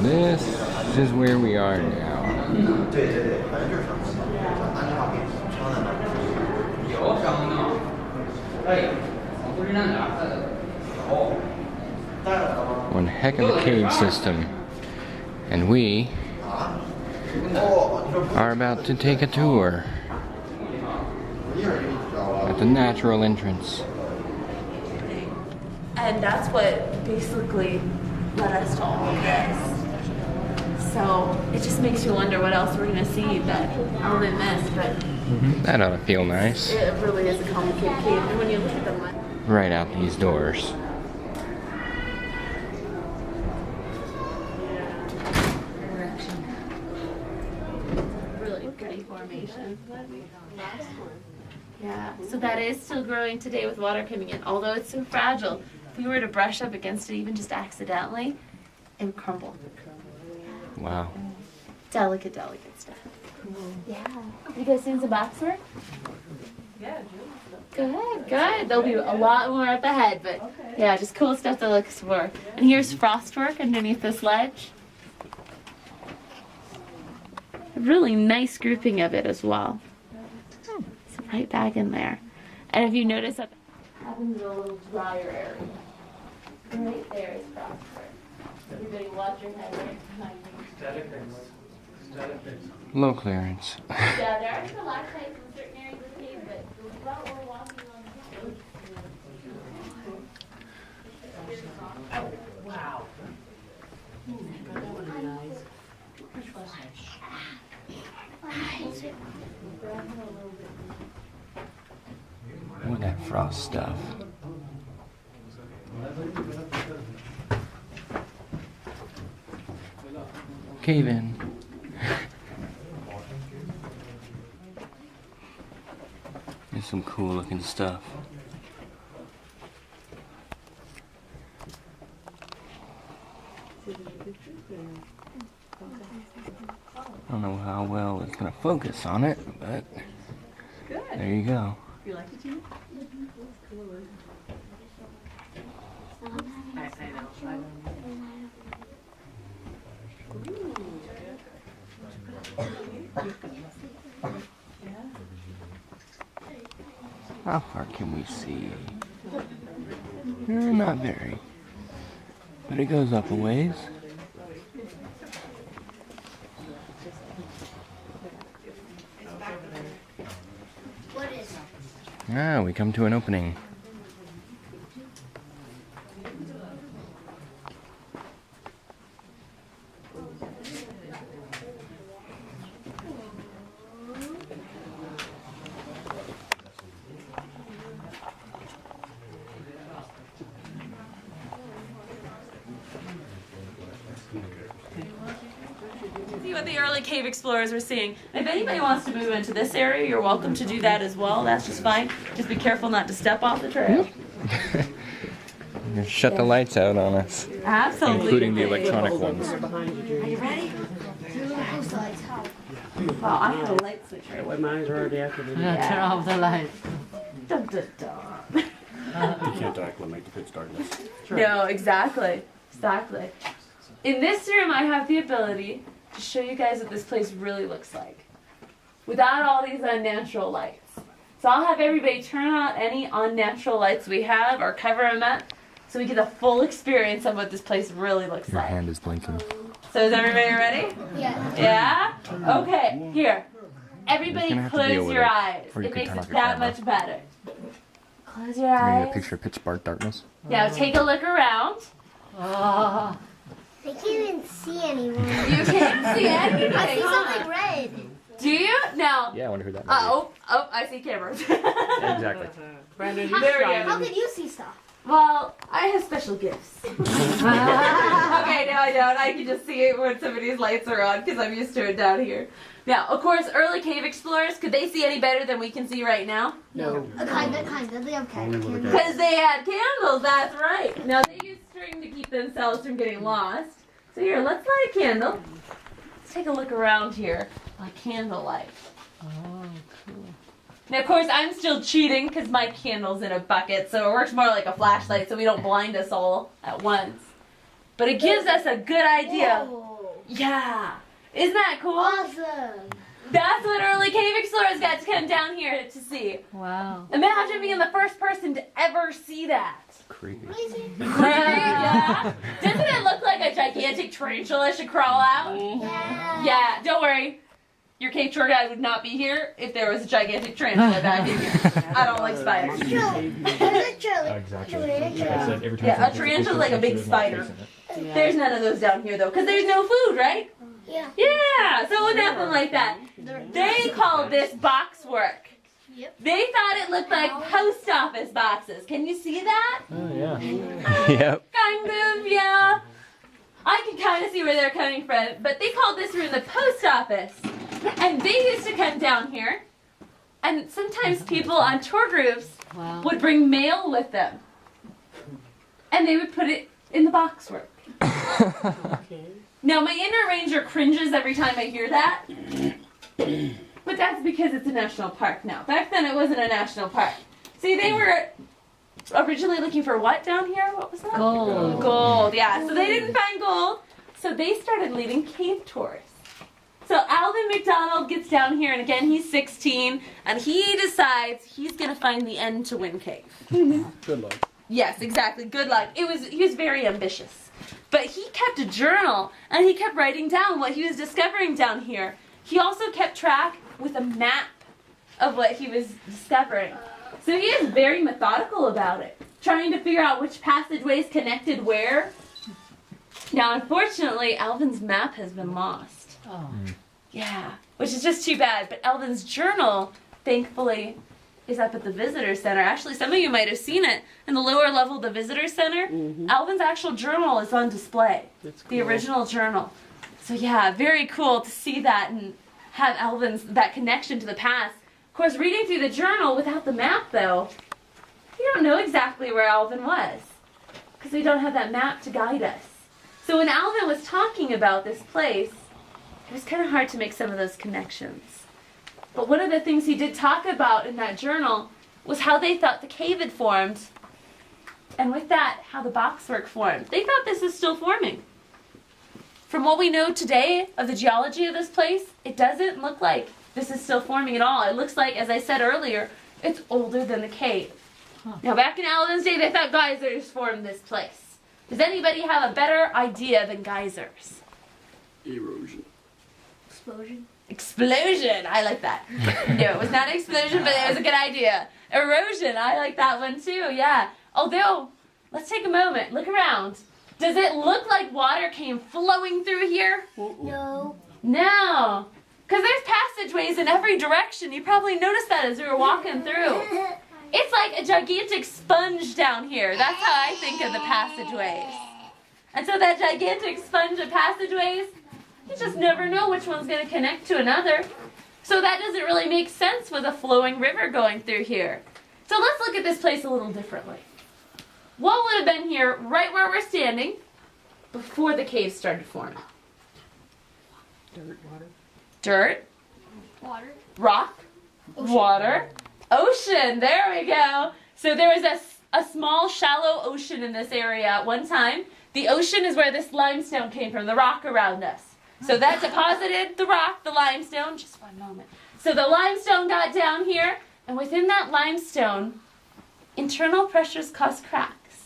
This is where we are now. One heck of a cave system. And we are about to take a tour at the natural entrance. And that's what basically led us to all of this. So it just makes you wonder what else we're gonna see that other than this, but that ought to feel nice. It really is a complicated cave, and when you look at them, right out these doors. Really pretty formation. Yeah, so that is still growing today with water coming in, although it's so fragile. If we were to brush up against it, even just accidentally, it would crumble. Wow. Delicate stuff. Yeah. Have you guys seen some boxwork? Yeah, Good. There'll be a lot more up ahead, but yeah, just cool stuff to look for. And here's frostwork underneath this ledge. A really nice grouping of it as well. So right back in there. And if you notice up happens in a little drier area. Right there is frostwork. Everybody watch your head right behind you. Low clearance. Yeah, there are stalactites in certain areas of the cave, but while we're walking on the Wow. Look at that frost stuff. Cave in. There's some cool looking stuff. I don't know how well it's gonna focus on it, but there you go. You like it, Gina? I know. How far can we see? Not very. But it goes up a ways. Ah, we come to an opening. See what the early cave explorers were seeing. If anybody wants to move into this area, you're welcome to do that as well. That's just fine. Just be careful not to step off the trail. Shut the lights out on us. Absolutely. Including the electronic ones. Are you ready? Well, I have a light switch right Well, mine's already activated. Yeah. Turn off the light. Dun, dun, dun. You can't acclimate to pitch darkness. No, exactly. Exactly. In this room, I have the ability to show you guys what this place really looks like without all these unnatural lights. So I'll have everybody turn out any unnatural lights we have or cover them up so we get a full experience of what this place really looks Your like. hand is blinking. So is everybody ready? Yeah. Yeah? Okay, here. Everybody You're gonna have to close deal with your it, eyes. or you It could makes turn it off your that camera. much better. Close your You're gonna get a eyes. picture of pitch dark darkness. Now take a look around. Oh, I can't even see anyone. You can't see anything. I see huh? something red. Do you? No. Yeah, I wonder who that might Oh, I see cameras. be. Exactly. Brandon, There we go. How can you see stuff? Well, I have special gifts. Okay, no, I don't. I can just see it when somebody's lights are on because I'm used to it down here. Now, of course, early cave explorers, could they see any better than we can see right now? No. Kinda. They have Only with a kinda. Because they had candles, that's right. Now, they use string to keep themselves from getting lost. So here, let's light a candle. Let's take a look around here by candlelight. oh, cool. Now, of course, I'm still cheating because my candle's in a bucket, so it works more like a flashlight so we don't blind us all at once. But it gives us a good idea. Whoa. Yeah. Isn't that cool? Awesome. That's what early cave explorers got to come down here to see. Wow. Imagine being the first person to ever see that. Creepy. Crazy. Yeah. Doesn't it look like a gigantic tarantula should crawl out? Yeah. Yeah, don't worry. Your cave tour guide would not be here if there was a gigantic tarantula back in here. I don't like spiders. True. Exactly. Yeah. Like I said, every time Yeah, a something's tarantula's like a big there's no spider. face in it. There's none of those down here though, because there's no food, right? Yeah. Yeah, so nothing like that. They called this box work. Yep. They thought it looked like post office boxes. Can you see that? Oh yeah. Yep. Kind of, yeah. I can kind of see where they're coming from, but they called this room the post office. And they used to come down here, and sometimes people on tour groups Wow. would bring mail with them. And they would put it in the box work. Okay. Now, my inner ranger cringes every time I hear that. But that's because it's a national park now. Back then, it wasn't a national park. See, they were originally looking for what down here? What was that? Gold. Gold, yeah. So they didn't find gold. So they started leading cave tours. So Alvin McDonald gets down here, and again, he's 16, and he decides he's going to find the end to Wind Cave. Good luck. Yes, exactly. Good luck. He was very ambitious. But he kept a journal, and he kept writing down what he was discovering down here. He also kept track with a map of what he was discovering. So he is very methodical about it, trying to figure out which passageways connected where. Now, unfortunately, Alvin's map has been lost. Oh. Yeah, which is just too bad. But Alvin's journal, thankfully, is up at the visitor center. Actually, some of you might have seen it in the lower level of the visitor center. Alvin's actual journal is on display. That's cool. The original journal. So yeah, very cool to see that and have Alvin's that connection to the past. Of course, reading through the journal without the map, though, you don't know exactly where Alvin was because we don't have that map to guide us. So when Alvin was talking about this place, it was kind of hard to make some of those connections. But one of the things he did talk about in that journal was how they thought the cave had formed, and with that, how the boxwork formed. They thought this was still forming. From what we know today of the geology of this place, it doesn't look like this is still forming at all. It looks like, as I said earlier, it's older than the cave. Now, back in Alvin's day, they thought geysers formed this place. Does anybody have a better idea than geysers? Erosion. Explosion. Explosion! I like that. No, it was not an explosion, but it was a good idea. Erosion! I like that one too, yeah. Although, let's take a moment. Look around. Does it look like water came flowing through here? No. No. Because there's passageways in every direction. You probably noticed that as we were walking through. It's like a gigantic sponge down here. That's how I think of the passageways. And so that gigantic sponge of passageways, you just never know which one's going to connect to another. So that doesn't really make sense with a flowing river going through here. So let's look at this place a little differently. What would have been here right where we're standing before the cave started forming? Dirt, water. Dirt, Water. rock, water, ocean. There we go. So there was a small shallow ocean in this area at one time. The ocean is where this limestone came from, the rock around us. So that deposited the rock, the limestone, just one moment. So the limestone got down here, and within that limestone, internal pressures caused cracks.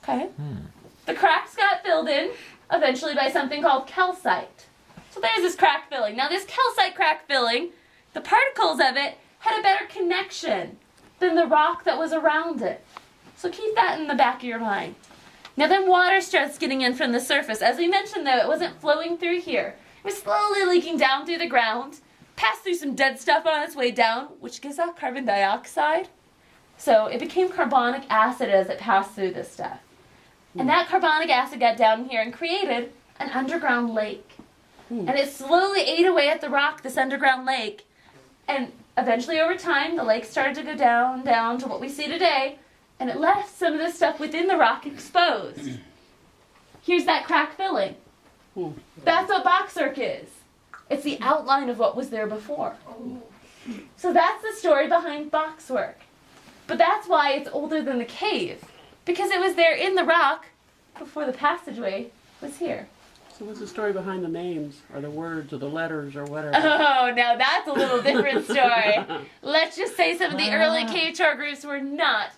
Okay? The cracks got filled in, eventually by something called calcite. So there's this crack filling. Now this calcite crack filling, the particles of it had a better connection than the rock that was around it. So keep that in the back of your mind. Now then water starts getting in from the surface. As we mentioned though, it wasn't flowing through here. It was slowly leaking down through the ground, passed through some dead stuff on its way down, which gives out carbon dioxide. So it became carbonic acid as it passed through this stuff. And that carbonic acid got down here and created an underground lake. And it slowly ate away at the rock, this underground lake. And eventually over time, the lake started to go down, down to what we see today. And it left some of the stuff within the rock exposed. Here's that crack filling. That's what boxwork is. It's the outline of what was there before. So that's the story behind boxwork. But that's why it's older than the cave. Because it was there in the rock before the passageway was here. So what's the story behind the names, or the words, or the letters, or whatever? Oh, now that's a little different story. Let's just say some of the early cave tour groups were not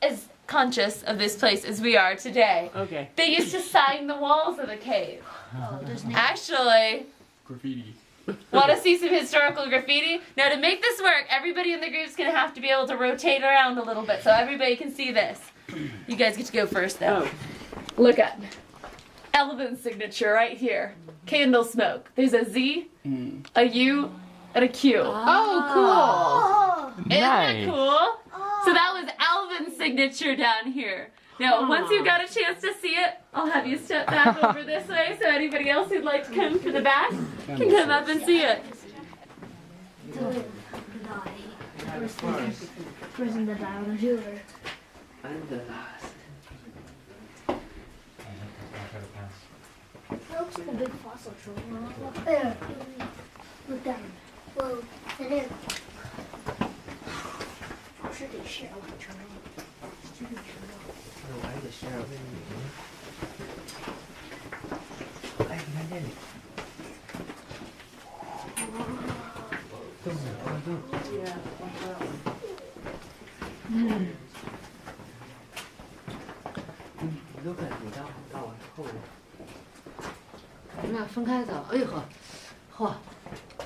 as conscious of this place as we are today. Okay. They used to sign the walls of the cave. Oh, there's names. Actually, Graffiti. want to see some historical graffiti? Now, to make this work, everybody in the group's going to have to be able to rotate around a little bit so everybody can see this. You guys get to go first, though. Oh. Look at Elvin's signature right here. Candle smoke. There's a Z, a U, and a Q. Oh, Oh, Isn't that Nice. cool? So that was Alvin's signature down here. Now, once you've got a chance to see it, I'll have you step back over this way so anybody else who'd like to come to the back can come up and see it. Person that died on the river. That looks like a big fossil troll. Look there. Look down. Whoa, that is. I'm sure they share one troll.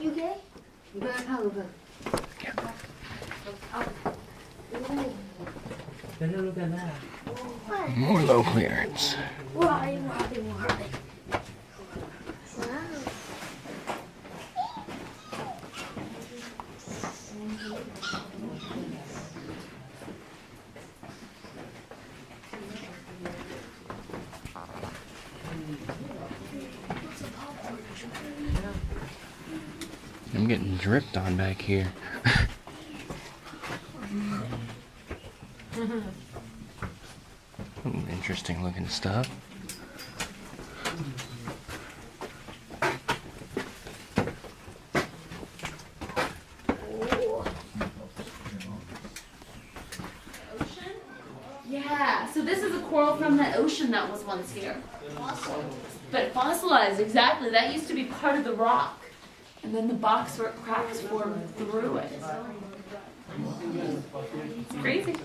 You okay? What? More low clearance. Where are you? Where are you? Where are you? Wow. I'm getting dripped on back here. Interesting looking stuff. Yeah, so this is a coral from the ocean that was once here. But fossilized, exactly. That used to be part of the rock. And then the boxwork cracks formed through it. It's crazy.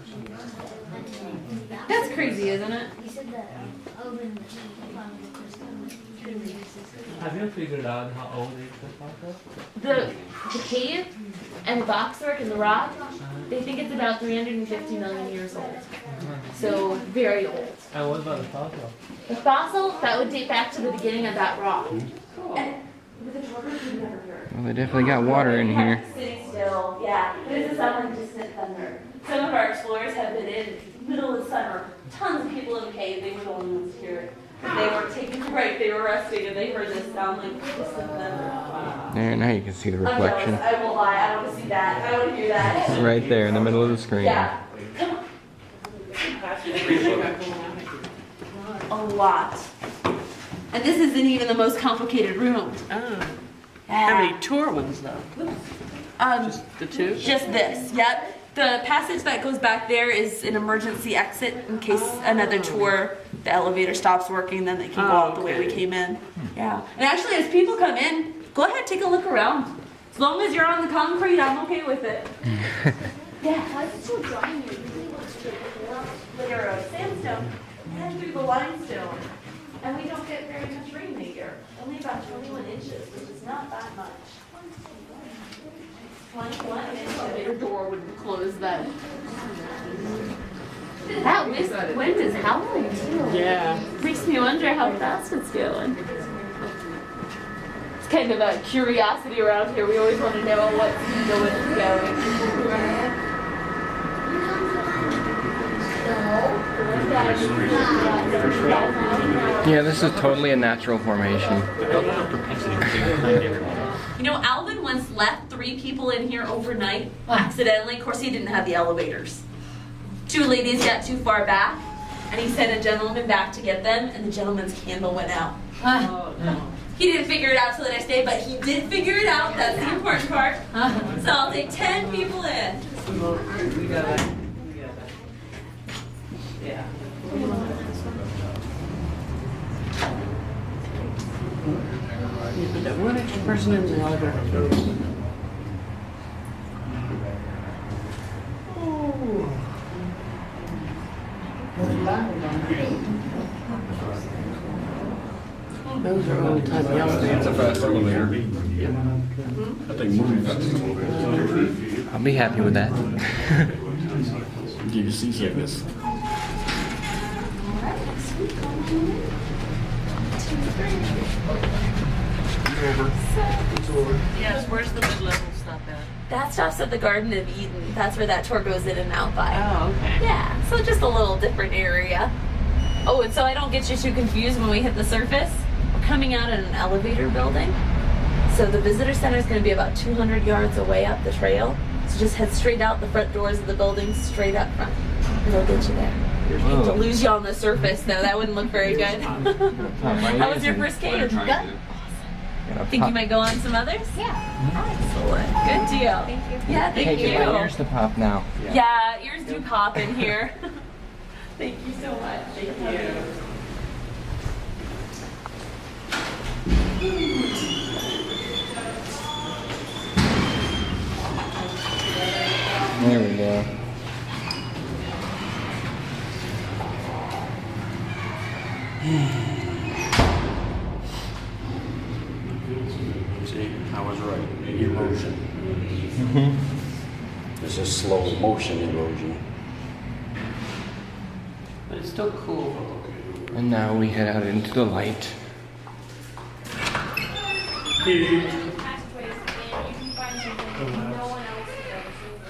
That's crazy, isn't it? You said that oven found the crystal. Have you figured out how old is the fossil? The cave and the boxwork and the rock, they think it's about 350 million years old. So very old. And what about the fossil? The fossil, that would date back to the beginning of that rock. Well, they definitely got water in here. Sitting still, yeah. This is sound like distant thunder. Some of our explorers have been in middle of summer. Tons of people in the cave. They were the only ones here. They were taking a break. They were resting, and they heard this sound like distant thunder. There, now you can see the I'm reflection. jealous. I won't lie. I want to see that. I want to hear that. Right there in the middle of the screen. Yeah. Come on. A lot. And this isn't even the most complicated room. Oh. How many tour ones, though? Just the two? Just this, yep. The passage that goes back there is an emergency exit in case another tour, the elevator stops working, then they can go out the way we came in. Yeah. And actually, as people come in, go ahead, take a look around. As long as you're on the concrete, I'm okay with it. Yeah. Why is it so dry in here? Usually when it's Layer of sandstone and through the limestone. And we don't get very much rain a year. Only about 21 inches, which is not that much. 21 inches. Your door wouldn't close then. That wind is howling too. Yeah. Makes me wonder how fast it's going. It's kind of a curiosity around here. We always want to know what speed the wind is going. Yeah, this is totally a natural formation. You know, Alvin once left 3 people in here overnight accidentally. Of course, he didn't have the elevators. 2 ladies got too far back, and he sent a gentleman back to get them, and the gentleman's candle went out. Oh, no. He didn't figure it out till the next day, but he did figure it out. That's the important part. So I'll take 10 people in. We got it. Yeah. You put that one extra person in the elevator. Those are old type elevators. It's a fast elevator. That thing moves. I'll be happy with that. Give you seasickness. Yes, where's the mid-level stop at? That stops at the Garden of Eden. That's where that tour goes in and out by. Oh, okay. Yeah, so just a little different area. Oh, and so I don't get you too confused when we hit the surface. We're coming out in an elevator building. So the visitor center is going to be about 200 yards away up the trail. So just head straight out the front doors of the building, straight up front. It'll get you there. I hate to lose you on the surface, though. That wouldn't look very good. How was your first cave? Good. Think you might go on some others? Yeah. Excellent. Good deal. Thank you. Yeah, thank you. My ears to pop now. Yeah, ears do pop in here. Thank you so much. Thank you. There we go. See, I was right. Erosion. This is slow motion erosion. But it's still cool. And now we head out into the light.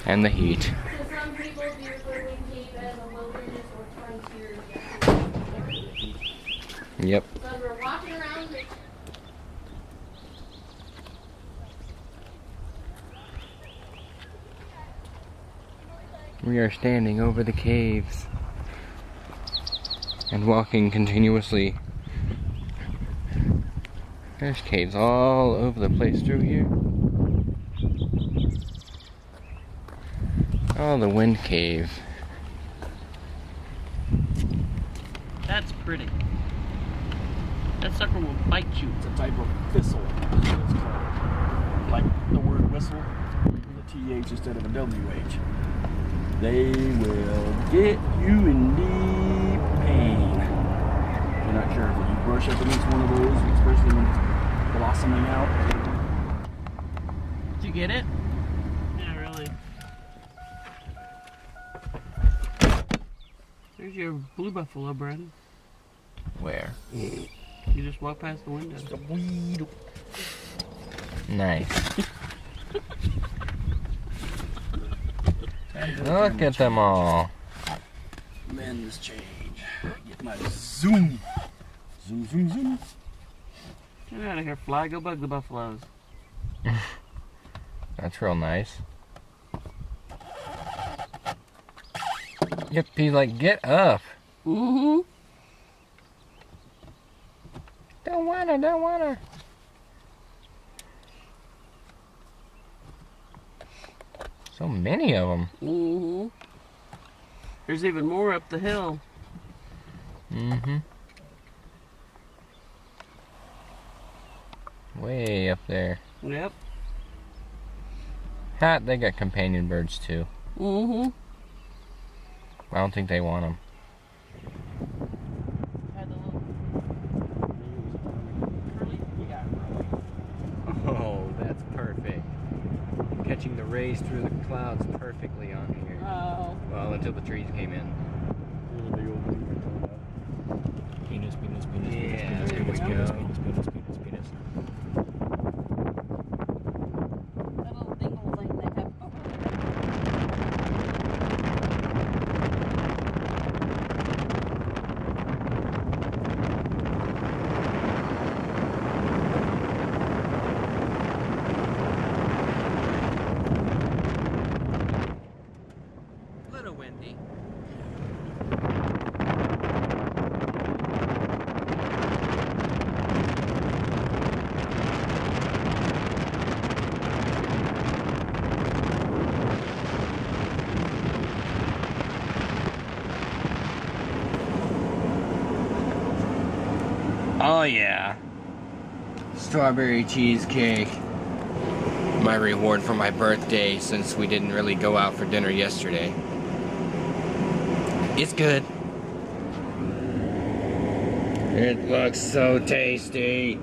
And the heat. So some people do Berlin Cave as a wilderness or frontier. Yep. So as we're walking around, We are standing over the caves and walking continuously. There's caves all over the place through here. Oh, the wind cave. That's pretty. That sucker will bite you. It's a type of thistle. That's what it's called. Like the word whistle, the TH instead of a WH. They will get you in deep pain. If you're not careful. You brush up against one of those, especially when it's blossoming out. Did you get it? Yeah, really. There's your blue buffalo, Brandon. Where? You just walk past the window. Nice. Look at them all. Men's change. Get my zoom. Zoom, zoom, zoom. Get out of here, fly. Go bug the buffaloes. That's real nice. Yep, he's like, get up. Mm-hmm. Don't wanna. So many of them. Mm-hmm. There's even more up the hill. Mm-hmm. Way up there. Yep. Ha, they got companion birds too. Mm-hmm. I don't think they want them. Oh, that's perfect. Catching the rays through the clouds perfectly on here. Oh. Well, until the trees came in. Penis, penis, penis, Yeah, penis, there we penis, go. penis, penis, penis, penis, penis. That little dingle thing they have. Little windy. Oh yeah. Strawberry cheesecake. My reward for my birthday since we didn't really go out for dinner yesterday. It's good. It looks so tasty.